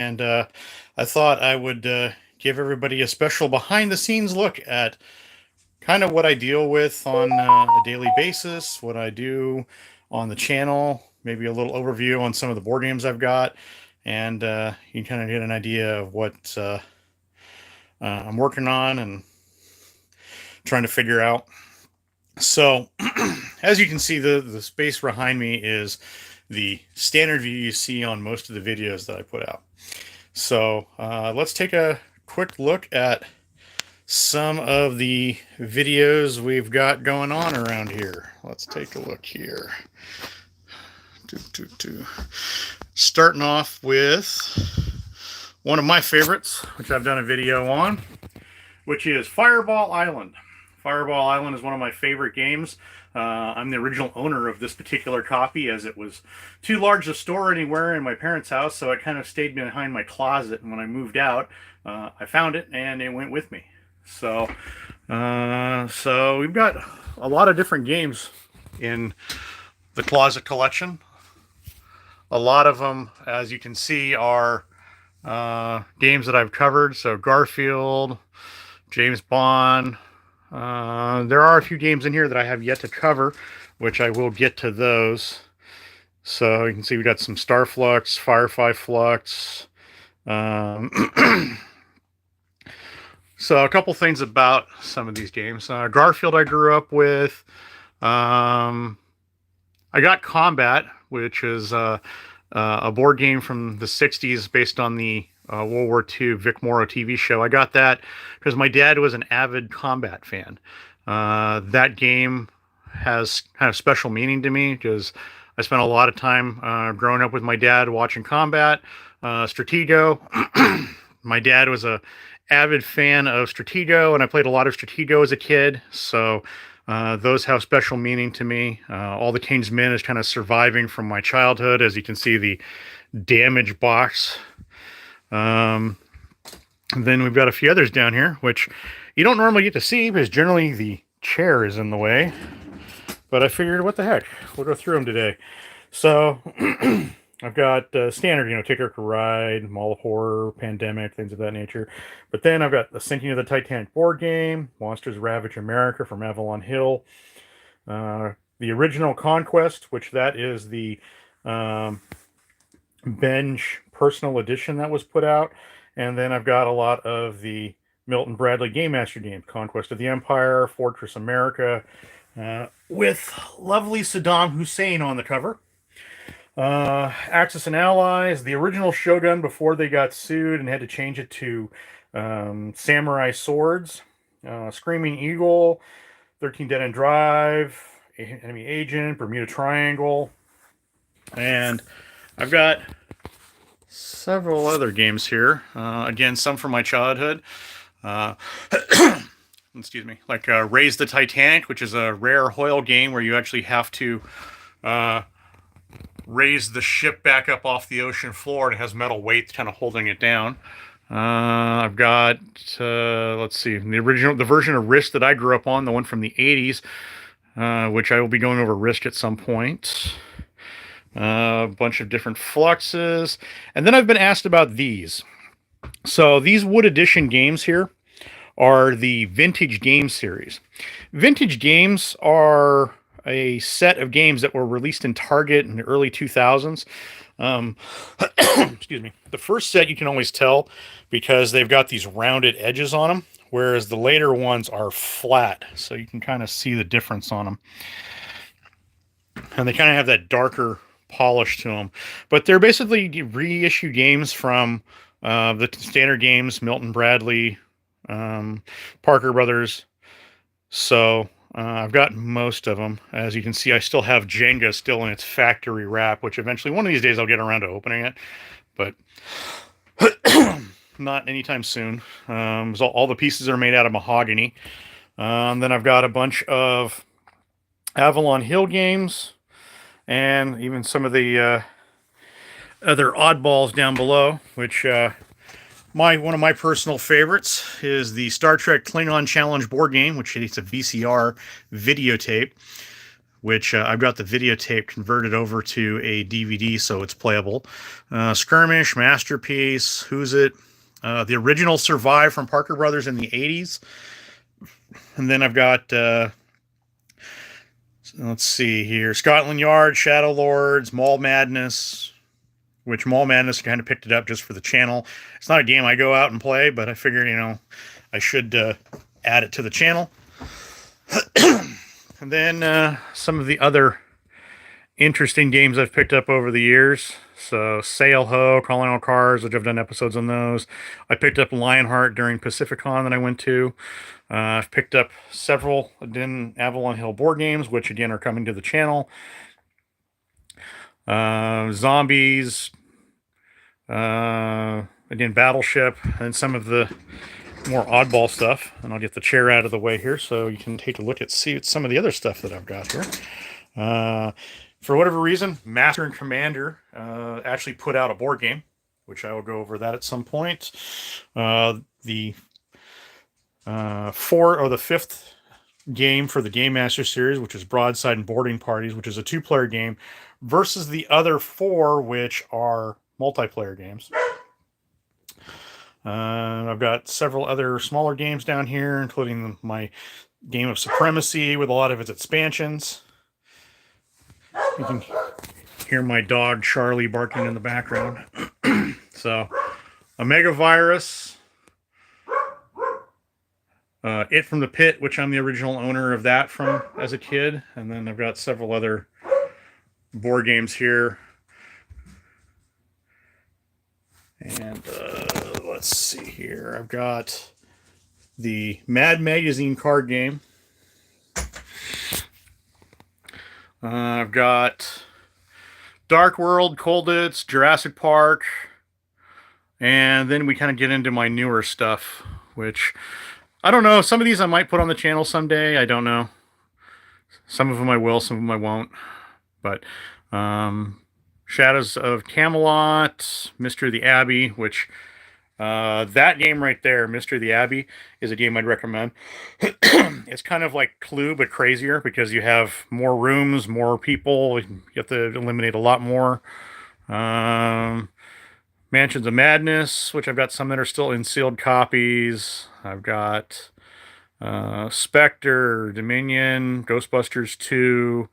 and I thought I would give everybody a special behind the scenes look at kind of what I deal with on a daily basis, what I do on the channel, maybe a little overview on some of the board games I've got, and you can kind of get an idea of what I'm working on and trying to figure out. So, as you can see, the space behind me is the standard view you see on most of the videos that I put out. So let's take a quick look at some of the videos we've got going on around here. Let's take a look here. Starting off with one of my favorites, which I've done a video on, which is Fireball Island. Fireball Island is one of my favorite games. I'm the original owner of this particular copy, as it was too large to store anywhere in my parents' house, so it kind of stayed behind my closet. And when I moved out, I found it and it went with me. So we've got a lot of different games in the closet collection. A lot of them, as you can see, are games that I've covered. So Garfield, James Bond. There are a few games in here that I have yet to cover, which I will get to those. So you can see we got some Star Flux, Firefly Flux. So a couple things about some of these games. Garfield I grew up with. I got Combat, which is a board game from the 60s based on the World War II Vic Morrow TV show. I got that because my dad was an avid Combat fan. That game has kind of special meaning to me because I spent a lot of time growing up with my dad watching Combat, Stratego. My dad was a avid fan of Stratego, and I played a lot of Stratego as a kid, so those have special meaning to me. All the King's Men is kind of surviving from my childhood, as you can see the damage box. And then we've got a few others down here, which you don't normally get to see because generally the chair is in the way. But I figured, what the heck, we'll go through them today. So I've got standard, Ticker Car Ride, Mall of Horror, Pandemic, things of that nature. But then I've got the Sinking of the Titanic board game, Monsters Ravage America from Avalon Hill, the original Conquest, which that is the Bench personal edition that was put out. And then I've got a lot of the Milton Bradley Game Master games, Conquest of the Empire, Fortress America, with lovely Saddam Hussein on the cover. Axis and Allies, the original Shogun before they got sued and had to change it to Samurai Swords, Screaming Eagle, 13 Dead End Drive, Enemy Agent, Bermuda Triangle, and I've got several other games here. Again, some from my childhood. Excuse me. Like Raise the Titanic, which is a rare Hoyle game where you actually have to raise the ship back up off the ocean floor, and it has metal weights kind of holding it down. I've got, let's see, the version of Risk that I grew up on, the one from the 80s, which I will be going over Risk at some point. A bunch of different fluxes. And then I've been asked about these. So these Wood Edition games here are the Vintage Games series. Vintage Games are a set of games that were released in Target in the early 2000s. Excuse me. The first set you can always tell because they've got these rounded edges on them, whereas the later ones are flat. So you can kind of see the difference on them. And they kind of have that darker polish to them. But they're basically reissue games from the standard games, Milton Bradley, Parker Brothers. So I've got most of them. As you can see, I still have Jenga still in its factory wrap, which eventually one of these days I'll get around to opening it. But not anytime soon. So all the pieces are made out of mahogany. Then I've got a bunch of Avalon Hill games, and even some of the other oddballs down below, which one of my personal favorites is the Star Trek Klingon Challenge board game, which is a VCR videotape. which I've got the videotape converted over to a DVD so it's playable. Skirmish, Masterpiece, Who's It? The original Survive from Parker Brothers in the 80s. And then I've got, let's see here, Scotland Yard, Shadow Lords, Mall Madness, which Mall Madness kind of picked it up just for the channel. It's not a game I go out and play, but I figured, I should add it to the channel. And then some of the other interesting games I've picked up over the years. So Sail Ho, Calling All Cars, which I've done episodes on those. I picked up Lionheart during Pacificon that I went to. I've picked up several Avalon Hill board games, which again are coming to the channel. Zombies, again Battleship, and some of the more oddball stuff. And I'll get the chair out of the way here so you can take a look at see some of the other stuff that I've got here. For whatever reason, Master and Commander actually put out a board game, which I will go over that at some point. The fifth game for the Game Master series, which is Broadside and Boarding Parties, which is a 2-player game, versus the other 4, which are multiplayer games. I've got several other smaller games down here, including my Game of Supremacy with a lot of its expansions. You can hear my dog Charlie barking in the background. So, Omega Virus, It from the Pit, which I'm the original owner of that from as a kid, and then I've got several other board games here. And let's see here. I've got the Mad Magazine card game. I've got Dark World, Colditz, Jurassic Park, and then we kind of get into my newer stuff, which I don't know. Some of these I might put on the channel someday. I don't know. Some of them I will, some of them I won't. But Shadows of Camelot, Mystery of the Abbey, which that game right there, Mystery of the Abbey, is a game I'd recommend. It's kind of like Clue, but crazier because you have more rooms, more people. You have to eliminate a lot more. Mansions of Madness, which I've got some that are still in sealed copies. I've got Spectre, Dominion, Ghostbusters 2,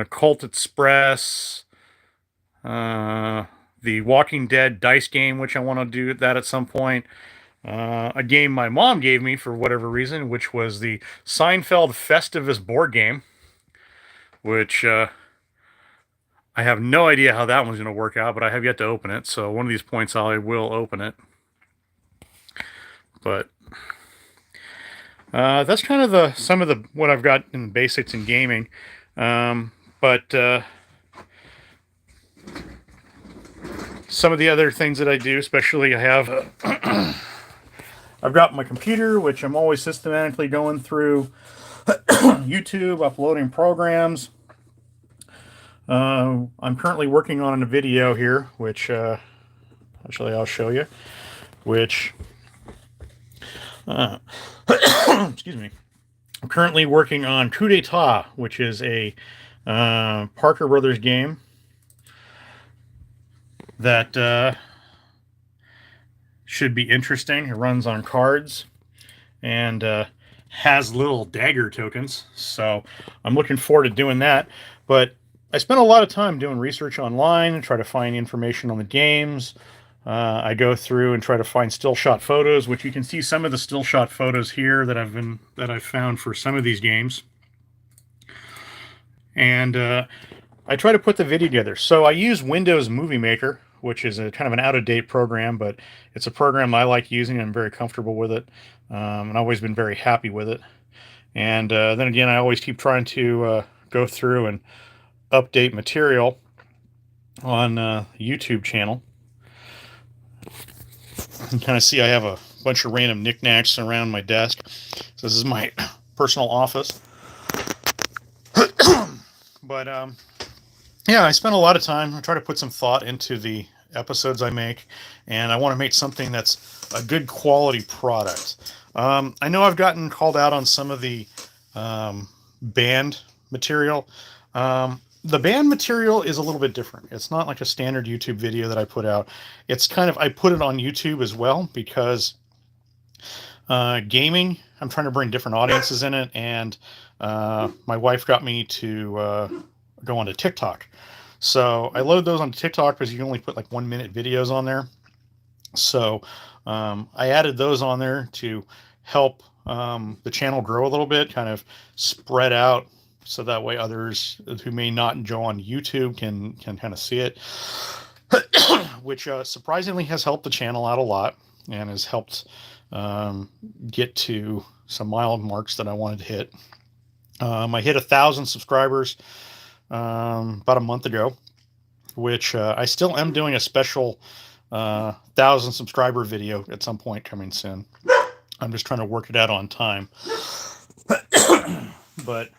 Cult Express, the Walking Dead dice game, which I want to do that at some point. A game my mom gave me for whatever reason, which was the Seinfeld Festivus board game, which I have no idea how that one's going to work out, but I have yet to open it. So one of these points I will open it. But that's kind of some of what I've got in basics in gaming. But some of the other things that I do, especially I have, I've got my computer, which I'm always systematically going through YouTube, uploading programs. I'm currently working on a video here, which actually I'll show you, which excuse me. I'm currently working on Coup d'etat, which is a Parker Brothers game that should be interesting. It runs on cards and has little dagger tokens, so I'm looking forward to doing that. But I spent a lot of time doing research online and try to find information on the games. I go through and try to find still shot photos, which you can see some of the still shot photos here that I've found for some of these games. And I try to put the video together. So I use Windows Movie Maker, which is a kind of an out-of-date program, but it's a program I like using and I'm very comfortable with it. And I've always been very happy with it. And then again, I always keep trying to go through and update material on YouTube channel. You can kind of see I have a bunch of random knickknacks around my desk. So this is my personal office. But yeah, I spend a lot of time. I try to put some thought into the episodes I make, and I want to make something that's a good quality product. I know I've gotten called out on some of the banned material. The band material is a little bit different. It's not like a standard YouTube video that I put out. It's kind of, I put it on YouTube as well because gaming, I'm trying to bring different audiences in it, and my wife got me to go onto TikTok. So I load those onto TikTok because you can only put like 1-minute videos on there. So I added those on there to help the channel grow a little bit, kind of spread out, so that way others who may not enjoy on YouTube can kind of see it, which surprisingly has helped the channel out a lot and has helped get to some mile marks that I wanted to hit. I hit 1,000 subscribers about a month ago, which I still am doing a special 1,000 subscriber video at some point coming soon. I'm just trying to work it out on time. But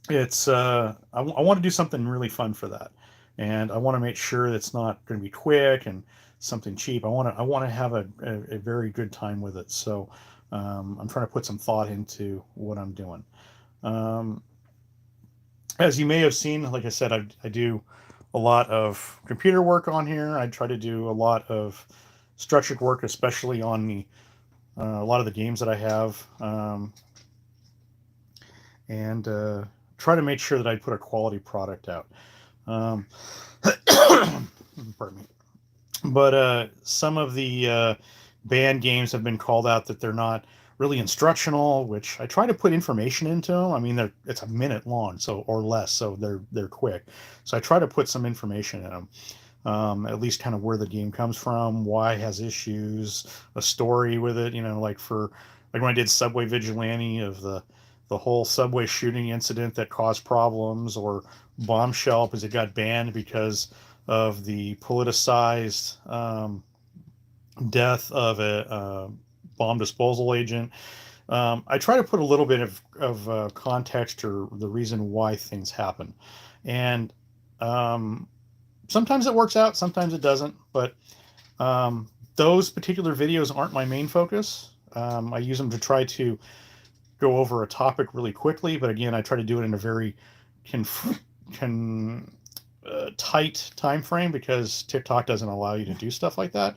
it's I want to do something really fun for that, and I want to make sure it's not going to be quick and something cheap. I want to have a very good time with it. So I'm trying to put some thought into what I'm doing. As you may have seen, like I said, I do a lot of computer work on here. I try to do a lot of structured work, especially on the a lot of the games that I have, and try to make sure that I put a quality product out. Pardon me. But some of the banned games have been called out that they're not really instructional, which I try to put information into them. I mean, it's a minute long, so or less, so they're quick. So I try to put some information in them, at least kind of where the game comes from, why it has issues, a story with it. You know, like when I did Subway Vigilante, of the whole subway shooting incident that caused problems, or Bombshell, because it got banned because of the politicized death of a bomb disposal agent. I try to put a little bit of context or the reason why things happen. And sometimes it works out, sometimes it doesn't. But those particular videos aren't my main focus. I use them to try to go over a topic really quickly. But again, I try to do it in a very tight time frame, because TikTok doesn't allow you to do stuff like that.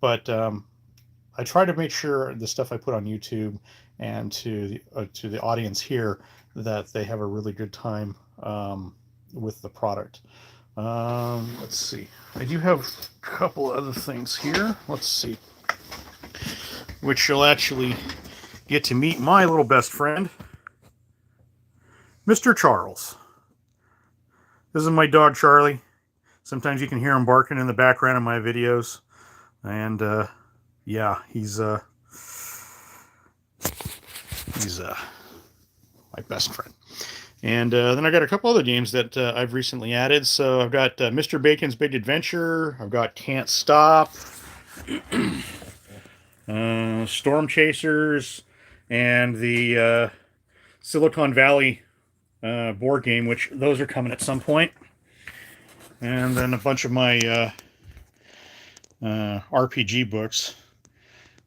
But I try to make sure the stuff I put on YouTube and to the audience here, that they have a really good time with the product. Let's see. I do have a couple other things here. Let's see. Which you'll actually get to meet my little best friend, Mr. Charles. This is my dog, Charlie. Sometimes you can hear him barking in the background of my videos. And yeah, he's my best friend. And then I got a couple other games that I've recently added. So I've got Mr. Bacon's Big Adventure. I've got Can't Stop, Storm Chasers, and the Silicon Valley board game, which those are coming at some point. And then a bunch of my RPG books,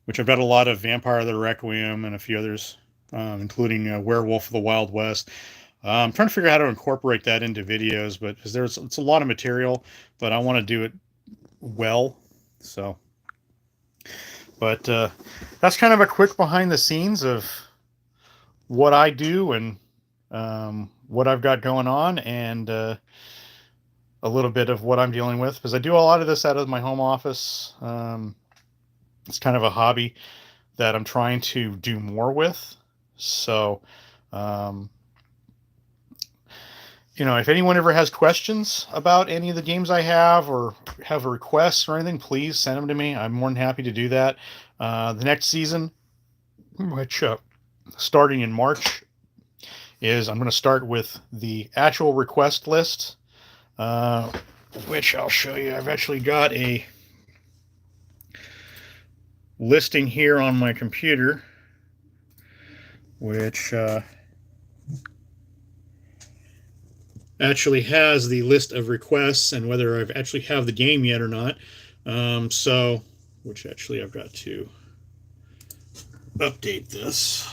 which I've got a lot of Vampire the Requiem and a few others, including Werewolf of the Wild West. I'm trying to figure out how to incorporate that into videos, but because it's a lot of material, but I want to do it well. So, but that's kind of a quick behind the scenes of what I do and what I've got going on, and a little bit of what I'm dealing with, because I do a lot of this out of my home office. It's kind of a hobby that I'm trying to do more with. So, you know, if anyone ever has questions about any of the games I have, or have requests or anything, please send them to me. I'm more than happy to do that. The next season, which starting in March, is I'm going to start with the actual request list, which I'll show you. I've actually got a listing here on my computer, which actually has the list of requests and whether I've actually have the game yet or not. So, which actually I've got to update this.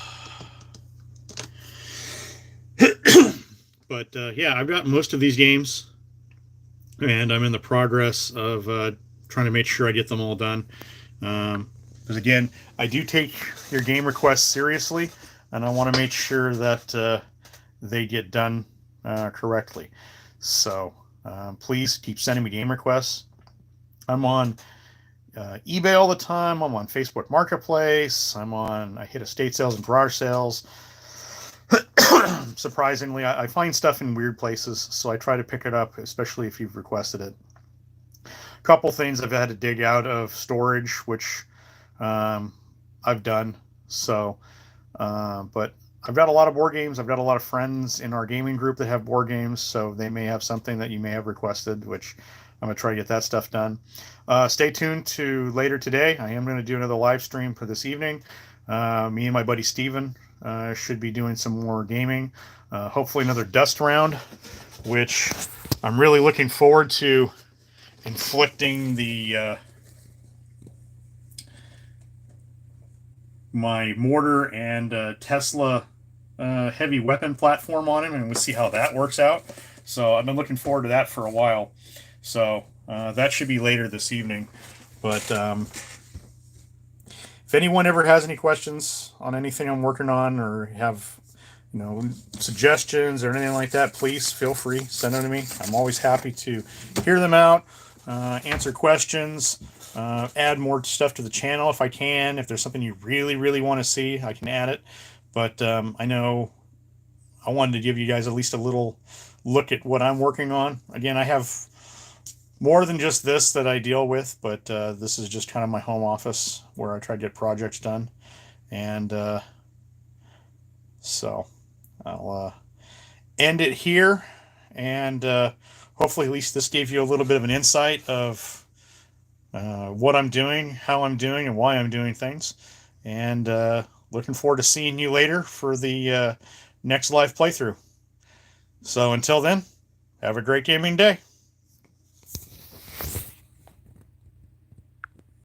But yeah, I've got most of these games, and I'm in the progress of trying to make sure I get them all done. Because again, I do take your game requests seriously, and I want to make sure that they get done correctly. So please keep sending me game requests. I'm on eBay all the time. I'm on Facebook Marketplace. I hit estate sales and garage sales. Surprisingly, I find stuff in weird places, so I try to pick it up, especially if you've requested it. A couple things I've had to dig out of storage, which I've done. So, but I've got a lot of board games. I've got a lot of friends in our gaming group that have board games, so they may have something that you may have requested, which I'm going to try to get that stuff done. Stay tuned to later today. I am going to do another live stream for this evening. Me and my buddy Steven should be doing some more gaming. Hopefully another dust round, which I'm really looking forward to inflicting the my mortar and Tesla heavy weapon platform on him, and we'll see how that works out. So I've been looking forward to that for a while. So that should be later this evening. But if anyone ever has any questions on anything I'm working on, or have suggestions or anything like that, please feel free, send them to me. I'm always happy to hear them out, answer questions, add more stuff to the channel if I can. If there's something you really, really want to see, I can add it. But I know I wanted to give you guys at least a little look at what I'm working on. Again, I have more than just this that I deal with, but this is just kind of my home office where I try to get projects done. And so I'll end it here, and hopefully at least this gave you a little bit of an insight of what I'm doing, how I'm doing, and why I'm doing things. And looking forward to seeing you later for the next live playthrough. So until then, have a great gaming day.